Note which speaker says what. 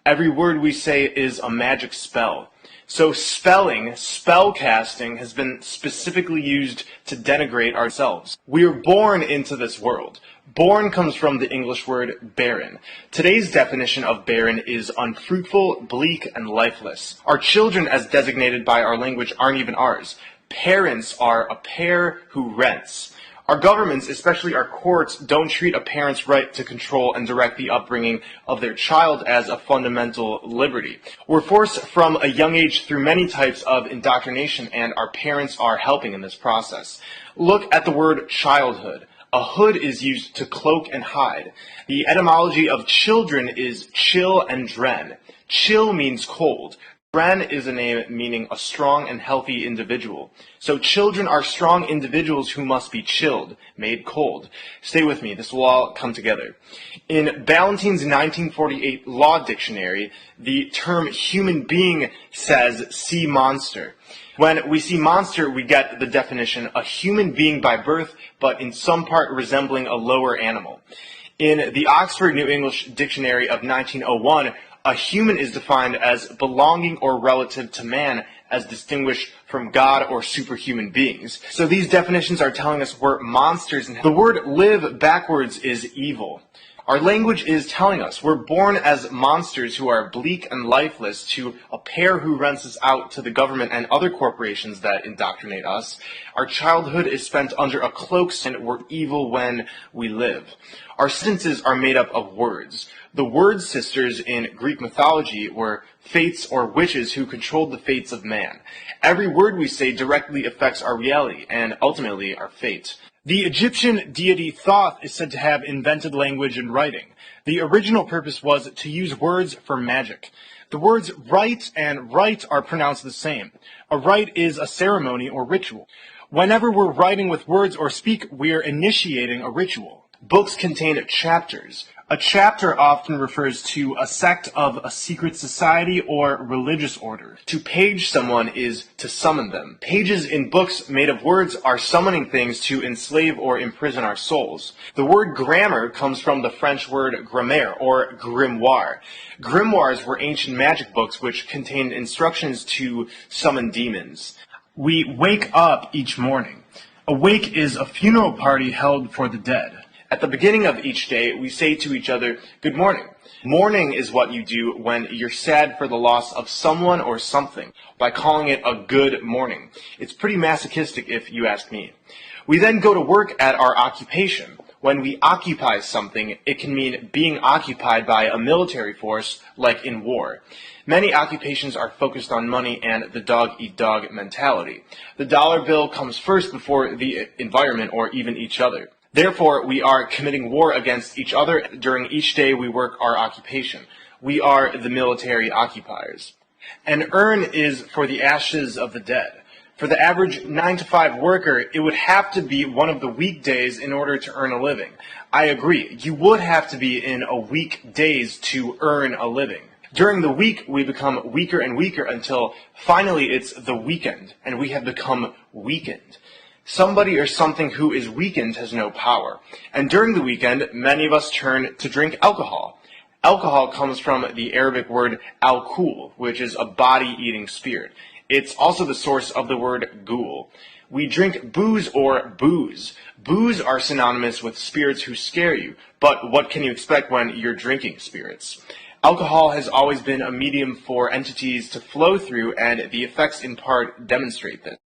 Speaker 1: Every word we say is a magic spell. So spelling, spell casting, has been specifically used to denigrate ourselves. We are born into this world. Born comes from the English word barren. Today's definition of barren is unfruitful, bleak, and lifeless. Our children, as designated by our language, aren't even ours. Parents are a pair who rents. Our governments, especially our courts, don't treat a parent's right to control and direct the upbringing of their child as a fundamental liberty. We're forced from a young age through many types of indoctrination, and our parents are helping in this process. Look at the word childhood. A hood is used to cloak and hide. The etymology of children is chill and dren. Chill means cold. Dren is a name meaning a strong and healthy individual. So children are strong individuals who must be chilled, made cold. Stay with me, this will all come together. In Ballantyne's 1948 Law Dictionary, the term human being says sea monster. When we see monster, we get the definition, a human being by birth, but in some part resembling a lower animal. In the Oxford New English Dictionary of 1901, a human is defined as belonging or relative to man, as distinguished from God or superhuman beings. So these definitions are telling us we're monsters, and the word live backwards is evil. Our language is telling us we're born as monsters who are bleak and lifeless to a pair who rents us out to the government and other corporations that indoctrinate us. Our childhood is spent under a cloak, and we're evil when we live. Our sentences are made up of words. The word sisters in Greek mythology were fates or witches who controlled the fates of man. Every word we say directly affects our reality and ultimately our fate. The Egyptian deity Thoth is said to have invented language and writing. The original purpose was to use words for magic. The words write and write are pronounced the same. A rite is a ceremony or ritual. Whenever we're writing with words or speak, we're initiating a ritual. Books contain chapters. A chapter often refers to a sect of a secret society or religious order. To page someone is to summon them. Pages in books made of words are summoning things to enslave or imprison our souls. The word grammar comes from the French word grammaire or grimoire. Grimoires were ancient magic books which contained instructions to summon demons. We wake up each morning. A wake is a funeral party held for the dead. At the beginning of each day, we say to each other, good morning. Mourning is what you do when you're sad for the loss of someone or something, by calling it a good morning. It's pretty masochistic if you ask me. We then go to work at our occupation. When we occupy something, it can mean being occupied by a military force, like in war. Many occupations are focused on money and the dog-eat-dog mentality. The dollar bill comes first before the environment or even each other. Therefore, we are committing war against each other during each day we work our occupation. We are the military occupiers. An urn is for the ashes of the dead. For the average 9-to-5 worker, it would have to be one of the weekdays in order to earn a living. I agree. You would have to be in a weekdays to earn a living. During the week, we become weaker and weaker until finally it's the weekend, and we have become weakened. Somebody or something who is weakened has no power. And during the weekend, many of us turn to drink alcohol. Alcohol comes from the Arabic word al-kul, which is a body-eating spirit. It's also the source of the word ghoul. We drink booze or booze. Booze are synonymous with spirits who scare you, but what can you expect when you're drinking spirits? Alcohol has always been a medium for entities to flow through, and the effects in part demonstrate this.